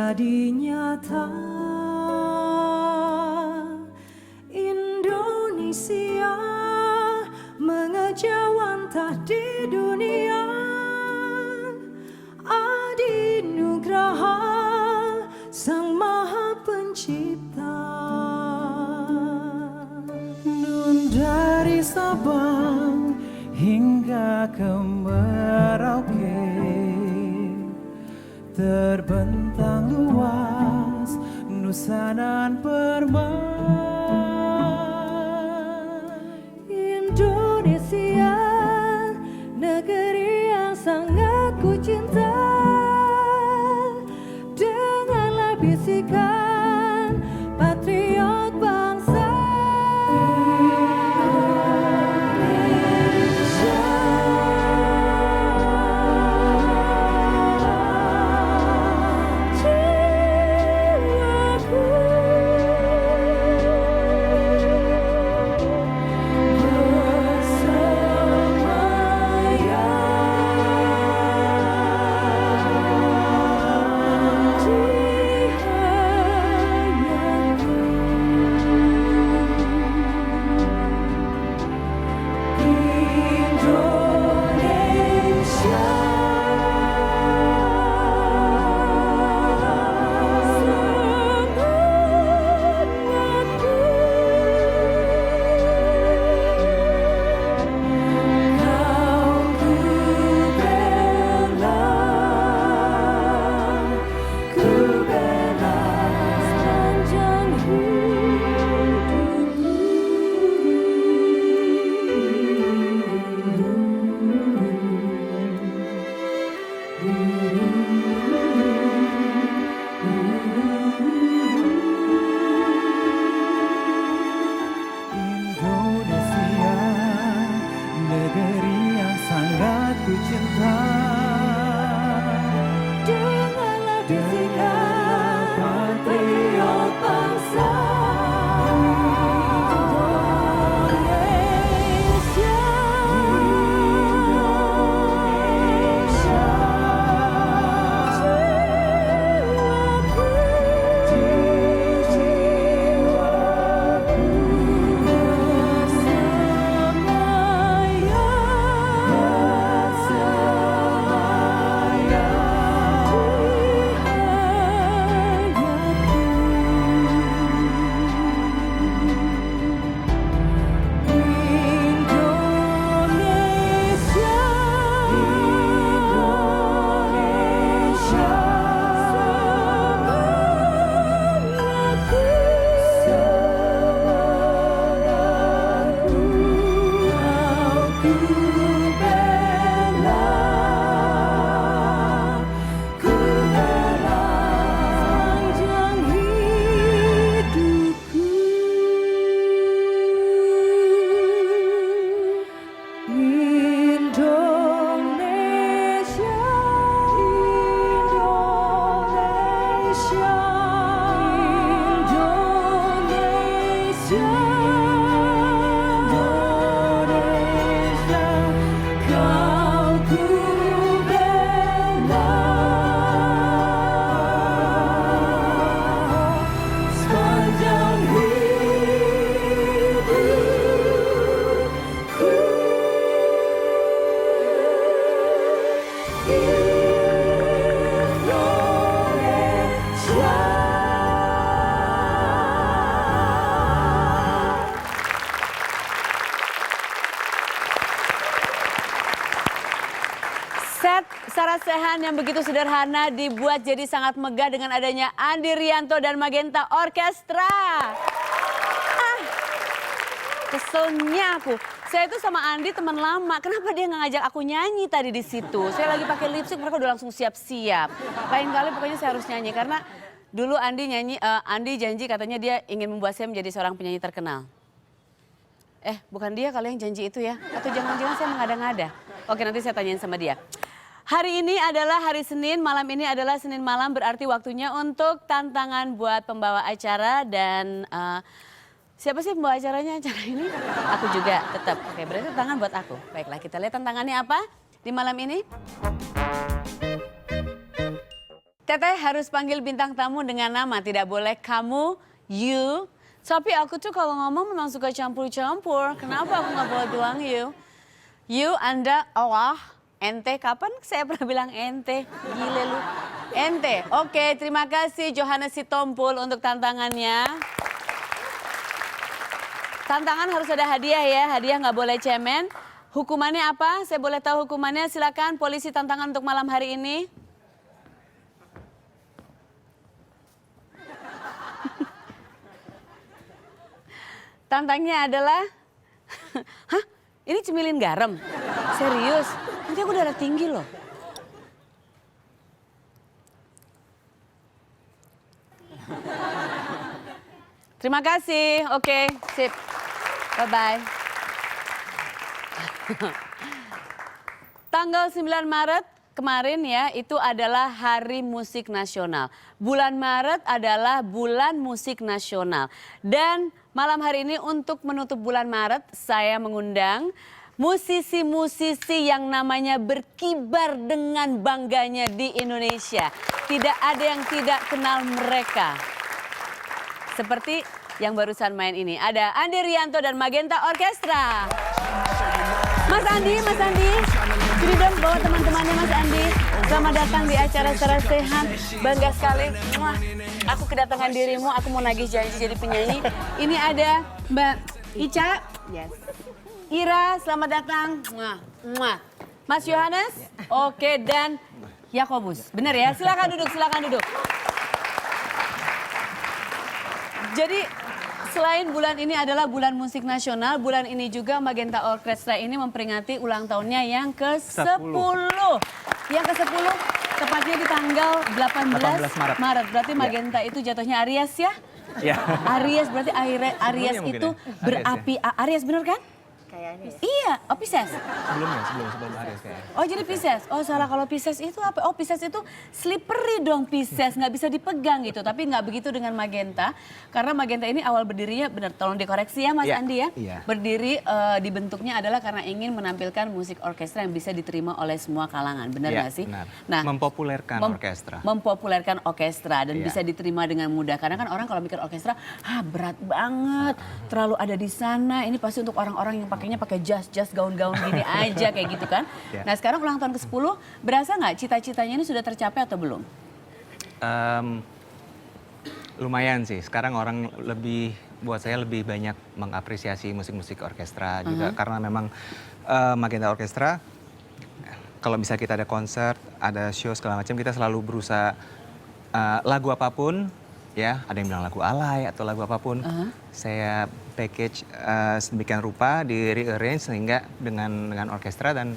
jadi nyata. Indonesia mengejawantah di dunia, adinugraha Sang Maha Pencipta. Nun dari Sabang hingga ke Merauke, terbentang luas nusa dan permai. Indonesia, negeri yang sangat ku cinta. Dengarlah bisikan patriot bangsa. Indonesia, negeri yang sangat ku cinta. Dengarlah bisikan patriot bangsa. Set Sarasehan yang begitu sederhana dibuat jadi sangat megah dengan adanya Andi Rianto dan Magenta Orkestra. Keselnya aku. Saya itu sama Andi teman lama. Kenapa dia nggak ngajak aku nyanyi tadi di situ? Saya lagi pakai lipstick, mereka udah langsung siap-siap. Lain kali pokoknya saya harus nyanyi karena dulu Andi janji katanya dia ingin membuat saya menjadi seorang penyanyi terkenal. Bukan dia kalau yang janji itu ya? Atau jangan-jangan saya mengada-ngada? Oke, nanti saya tanyain sama dia. Hari ini adalah hari Senin, malam ini adalah Senin malam, berarti waktunya untuk tantangan buat pembawa acara dan siapa sih pembawa acaranya acara ini? Aku juga tetap. Oke, berarti tantangan buat aku. Baiklah, kita lihat tantangannya apa di malam ini. Teteh harus panggil bintang tamu dengan nama, tidak boleh kamu, you. Tapi aku tuh kalau ngomong memang suka campur-campur. Kenapa aku nggak boleh bilang you? You, Anda, Allah, ente. Kapan saya pernah bilang ente? Gile lu. Ente. Oke, terima kasih Johannes Sitompul untuk tantangannya. Tantangan harus ada hadiah ya, hadiah nggak boleh cemen. Hukumannya apa? Saya boleh tahu hukumannya? Silakan polisi tantangan untuk malam hari ini. Tantangnya adalah, hah? Ini cemilin garam? Serius? Nanti aku darah tinggi loh. Terima kasih, oke, sip. Bye-bye. Tanggal 9 Maret kemarin ya, itu adalah Hari Musik Nasional. Bulan Maret adalah Bulan Musik Nasional. Dan malam hari ini untuk menutup bulan Maret, saya mengundang musisi-musisi yang namanya berkibar dengan bangganya di Indonesia. Tidak ada yang tidak kenal mereka. Seperti yang barusan main ini. Ada Andi Rianto dan Magenta Orkestra. Mas Andi. Sini dong bawa teman-temannya Mas Andi. Selamat datang di acara Sarasehan. Bangga sekali. Muah. Aku kedatangan dirimu, aku mau nagih janji jadi penyanyi. Ini ada Mbak Ica. Yes. Ira, selamat datang. Muah. Muah. Mas Yohanes. Oke, dan Yakobus. Benar ya? Silakan duduk. Jadi selain bulan ini adalah bulan musik nasional, bulan ini juga Magenta Orkestra ini memperingati ulang tahunnya yang ke-10. Yang ke-10 tepatnya di tanggal 18 Maret. Berarti Magenta itu jatuhnya Aries ya? Ya. Aries berarti Aries itu berapi. Aries bener kan? Kayaknya. Iya, oh Pisces. Sebelum Aries kayaknya. Oh jadi Pisces. Oh salah, kalau Pisces itu apa? Oh Pisces itu slippery dong Pisces, nggak bisa dipegang gitu. Tapi nggak begitu dengan Magenta. Karena Magenta ini awal berdirinya, benar tolong dikoreksi ya Mas Andi ya. Iya. Berdiri dibentuknya adalah karena ingin menampilkan musik orkestra yang bisa diterima oleh semua kalangan. Benar nggak sih? Benar. Nah, Mempopulerkan orkestra. Mempopulerkan orkestra dan Iya. bisa diterima dengan mudah. Karena kan orang kalau mikir orkestra, berat banget. Terlalu ada di sana. Ini pasti untuk orang-orang yang pakainya pakai jas gaun-gaun gini aja kayak gitu kan. Yeah. Nah sekarang ulang tahun ke-10, berasa nggak cita-citanya ini sudah tercapai atau belum? Lumayan sih, sekarang orang buat saya lebih banyak mengapresiasi musik-musik orkestra juga. Karena memang Magenta Orkestra, kalau bisa kita ada konser, ada show segala macam, kita selalu berusaha lagu apapun, ya ada yang bilang lagu alay atau lagu apapun, saya package sedemikian rupa, di rearrange sehingga dengan orkestra dan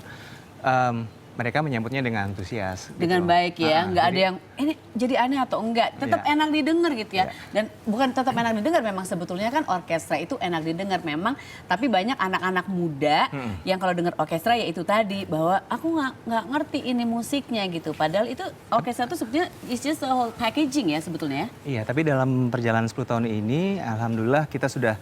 mereka menyambutnya dengan antusias. Dengan gitu. baik ya, nggak ada jadi- yang ini jadi aneh atau enggak, tetap Iya. enak didengar gitu ya. Iya. Dan bukan tetap enak didengar, memang sebetulnya kan orkestra itu enak didengar memang, tapi banyak anak-anak muda yang kalau dengar orkestra ya itu tadi, bahwa aku nggak ngerti ini musiknya gitu. Padahal itu orkestra itu sebetulnya it's just the whole packaging ya sebetulnya. Iya, tapi dalam perjalanan 10 tahun ini, alhamdulillah kita sudah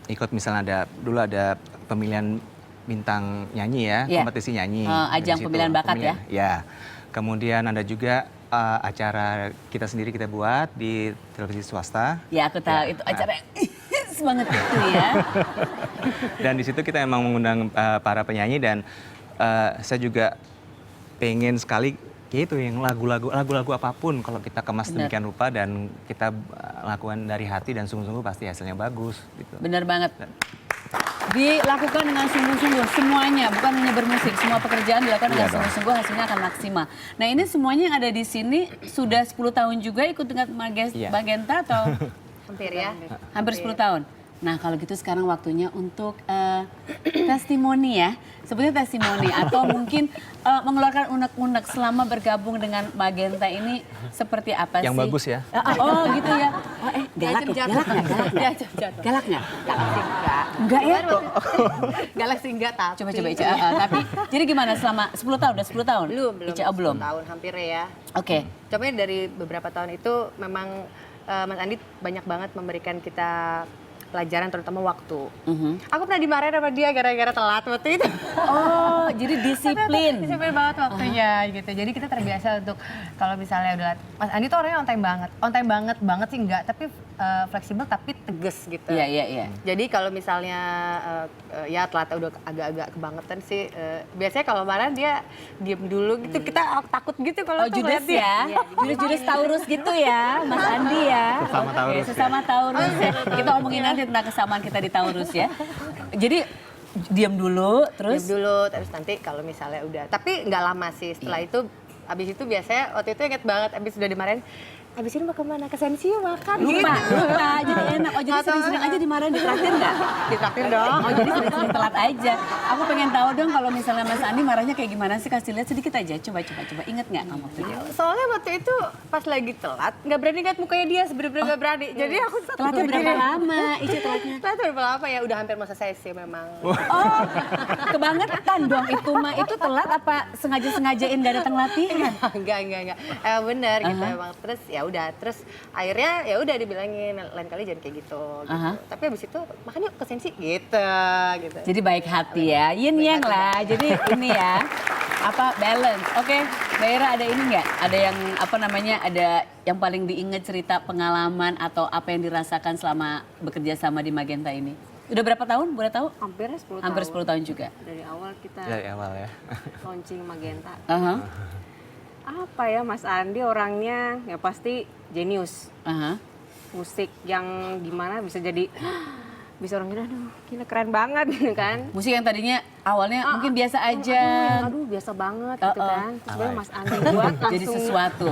ikut misalnya dulu ada pemilihan bintang nyanyi ya, Iya. kompetisi nyanyi. Ajang Dari situ, pemilihan bakat ya? Ya. Kemudian ada juga acara kita sendiri kita buat di televisi swasta. Ya aku tahu Ya, itu acara yang semangat itu ya. Dan di situ kita emang mengundang para penyanyi dan saya juga pengen sekali ya itu yang lagu-lagu apapun kalau kita kemas Benar. demikian rupa dan kita lakukan dari hati dan sungguh-sungguh pasti hasilnya bagus gitu. Bener banget. Dilakukan dengan sungguh-sungguh semuanya, bukan hanya bermusik, semua pekerjaan dilakukan dengan Iya dong. sungguh-sungguh, hasilnya akan maksimal. Nah ini semuanya yang ada di sini sudah 10 tahun juga ikut dengan Iya. Magenta atau Hampir ya. hampir 10 tahun? Nah kalau gitu sekarang waktunya untuk testimoni ya, sebetulnya testimoni atau mungkin mengeluarkan unek-unek selama bergabung dengan Magenta ini seperti apa Yang sih? bagus ya. Oh gitu ya. Galak ya? Galak nggak? Enggak ya? Galak sih enggak tapi. Coba Ica, tapi jadi gimana selama 10 tahun? Udah 10 tahun? Belum. Ica, oh, belum? 10 tahun hampir ya. Oke. Contohnya dari beberapa tahun itu memang Mas Andi banyak banget memberikan kita pelajaran terutama waktu. Aku pernah dimarahin sama dia gara-gara telat waktu itu. Oh, jadi disiplin. Disiplin banget waktunya gitu. Jadi kita terbiasa untuk kalau misalnya udah Mas Andi tuh orangnya on time banget sih enggak, tapi fleksibel tapi tegas gitu. Iya. Jadi kalau misalnya ya telat udah agak-agak kebangetan sih, biasanya kalau marah dia diem dulu gitu, kita takut gitu kalau Oh, Judes ya. Judes Taurus gitu ya, Mas Andi ya. Sesama Taurus Oke, ya. sesama Taurus ya. Kita omongin nanti tentang kesamaan kita di Taurus ya. Jadi diam dulu, terus terus nanti kalau misalnya udah, tapi nggak lama sih setelah itu. Abis itu biasanya waktu itu inget banget, abis udah dimarahin, abis ini mau kemana? Ke Sensio makan lupa, gitu. lupa. Jadi enak. Oh, jadi sering-sering aja dimarahin, ditraktir nggak? Ditraktir dong. Oh, jadi sering-sering telat aja. Aku pengen tahu dong kalau misalnya Mas Andi marahnya kayak gimana sih? Kasih lihat sedikit aja. Coba. Ingat nggak kamu waktu itu? Soalnya waktu itu pas lagi telat, nggak berani lihat mukanya dia, sebenernya nggak berani. Jadi aku Telatnya berapa lama? Ica telatnya? Telat berapa lama ya? Udah hampir mau selesai sih memang. Oh, kebangetan dong itu mah. Itu telat apa sengaja-sengajain gak datang latihan? Enggak. Bener gitu emang. Terus ya udah, terus akhirnya ya udah dibilangin lain kali jangan kayak gitu. Tapi abis itu makan yuk ke Sensi gitu. Jadi baik hati ya, yin yang lah. Jadi ini ya, balance. Oke, Mbak Ira ada ini nggak? Ada yang ada yang paling diingat cerita pengalaman atau apa yang dirasakan selama bekerja sama di Magenta ini? Udah berapa tahun? Boleh tahu? Hampir 10 tahun. Hampir 10 tahun juga. Dari awal kita Dari awal ya. launching Magenta. Apa ya, Mas Andi orangnya ya pasti jenius. Musik yang gimana bisa jadi bisa orang gila, aduh gila keren banget gitu kan. Musik yang tadinya awalnya mungkin biasa aja. Aduh biasa banget gitu kan. Terus baru Mas Andi buat langsung Jadi sesuatu.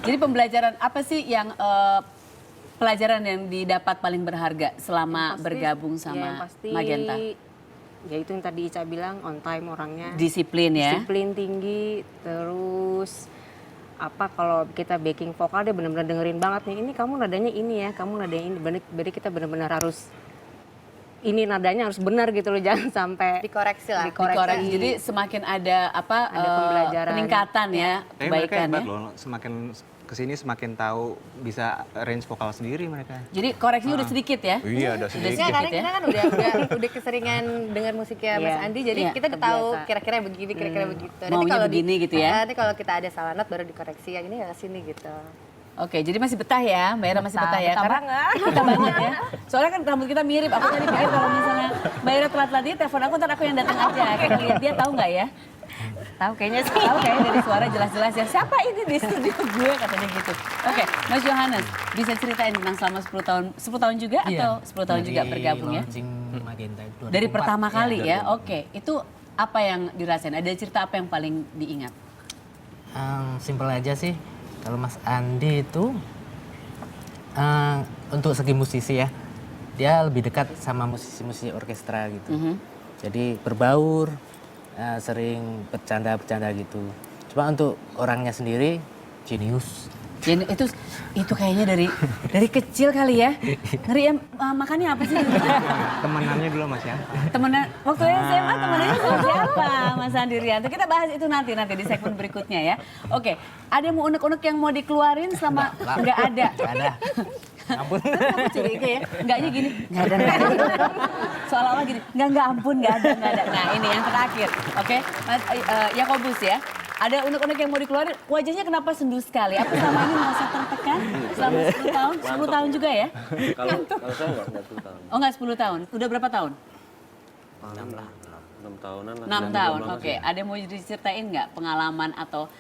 Jadi pembelajaran apa sih yang pelajaran yang didapat paling berharga selama pasti, bergabung ya, yang sama pasti, Magenta? Ya itu yang tadi Ica bilang, on time orangnya. Disiplin ya. Disiplin tinggi, terus kalau kita backing vokal dia benar-benar dengerin banget nih. Ini kamu nadanya ini ya, kamu nadanya ini. Berarti kita benar-benar harus ini nadanya harus benar gitu loh, jangan sampai Dikoreksi lah. Dikoreksi. Jadi semakin ada pembelajaran. peningkatan ya, Tapi mereka kebaikan hebat ya. loh, semakin kesini semakin tahu bisa range vokal sendiri mereka. Jadi koreksinya udah sedikit ya. Iya, udah sedikit. Ya, karena ya. kita kan udah keseringan dengar musiknya Mas Iya. Andi, jadi Iya, kita udah tahu terbiasa. kira-kira begini, kira-kira begitu. Maunya begini gitu ya. Nanti kalau kita ada salah not baru dikoreksi, yang ini ya sini gitu. Oke, jadi masih betah ya, Mbak Ira masih betah ya. Betah Karena betah banget ya. Soalnya kan rambut kita mirip. Aku tadi pikir kalau misalnya Mbak Ira telat-telat dia telepon aku, ntar aku yang datang aja. Kita lihat dia tahu nggak ya? Tahu kayaknya sih. Tahu kayaknya dari suara jelas-jelas ya. Siapa ini di studio gue katanya gitu. Oke, Mas Johannes bisa ceritain tentang selama 10 tahun. 10 tahun juga atau 10 tahun juga bergabung ya? Launching Magenta itu Dari 2004. pertama kali ya. 2004. Oke, itu apa yang dirasain? Ada cerita apa yang paling diingat? Simpel aja sih. Kalau Mas Andi itu untuk segi musisi ya, dia lebih dekat sama musisi-musisi orkestra gitu. Jadi berbaur, sering bercanda-bercanda gitu. Cuma untuk orangnya sendiri jenius. Jadi itu kayaknya dari kecil kali ya. Ngeri ya, makannya apa sih? Temenannya dulu Mas ya. Temenan waktu SMA temenannya sama siapa? Mas Andi Rianto. Kita bahas itu nanti di segmen berikutnya ya. Oke, ada yang mau unek-unek yang mau dikeluarin sama nggak ada? Nggak ada. Ampun. Kamu curiga ya? Enggaknya gini, nggak ada. Seolah-olah gini, nggak ampun, nggak ada. Nah ini yang terakhir, oke? Mas Yakobus ya. Ada unek-unek yang mau dikeluarin, wajahnya kenapa sendu sekali? Apa sama ini merasa tertekan selama 10 tahun? 10 tahun juga ya? Kalau saya nggak 10 tahun. Oh nggak 10 tahun, udah berapa tahun? 6 tahunan lah. 6 tahun, oke. Ada yang mau diceritain nggak pengalaman atau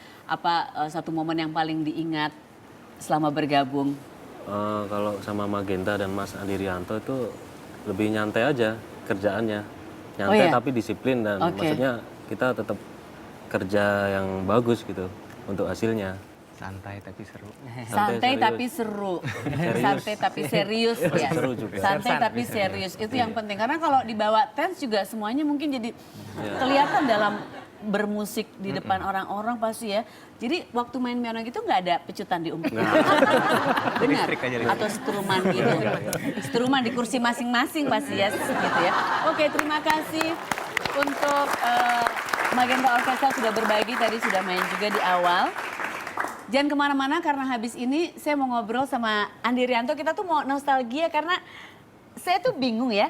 satu momen yang paling diingat selama bergabung? Kalau sama Magenta dan Mas Andi Rianto itu lebih nyantai aja kerjaannya. Nyantai iya? tapi disiplin dan Oke. maksudnya kita tetap kerja yang bagus gitu untuk hasilnya. Santai tapi seru. Santai serius. tapi seru. Santai tapi serius ya. Seru juga. Santai tapi serius. Itu yang penting. Karena kalau dibawa tense juga semuanya mungkin jadi kelihatan dalam bermusik di depan orang-orang pasti ya. Jadi waktu main piano gitu nggak ada pecutan di umpet. Benar? Listrik aja, listrik. Atau struman gitu. Struman di kursi masing-masing pasti ya gitu ya. Oke, terima kasih untuk Magenta Orkestra sudah berbagi tadi, sudah main juga di awal. Jangan kemana-mana karena habis ini saya mau ngobrol sama Andi Rianto. Kita tuh mau nostalgia karena saya tuh bingung ya.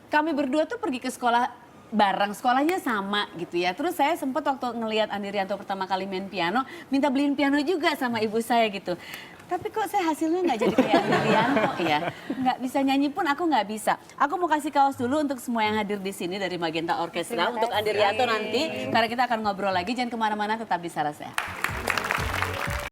Kami berdua tuh pergi ke sekolah bareng, sekolahnya sama gitu ya. Terus saya sempat waktu ngelihat Andi Rianto pertama kali main piano, minta beliin piano juga sama ibu saya gitu. Tapi kok saya hasilnya nggak jadi kayak Andi Rianto ya. Nggak bisa nyanyi pun aku nggak bisa. Aku mau kasih kaos dulu untuk semua yang hadir di sini dari Magenta Orkestra. Untuk Andi Rianto nanti, karena kita akan ngobrol lagi. Jangan kemana-mana, tetap di Sarasea.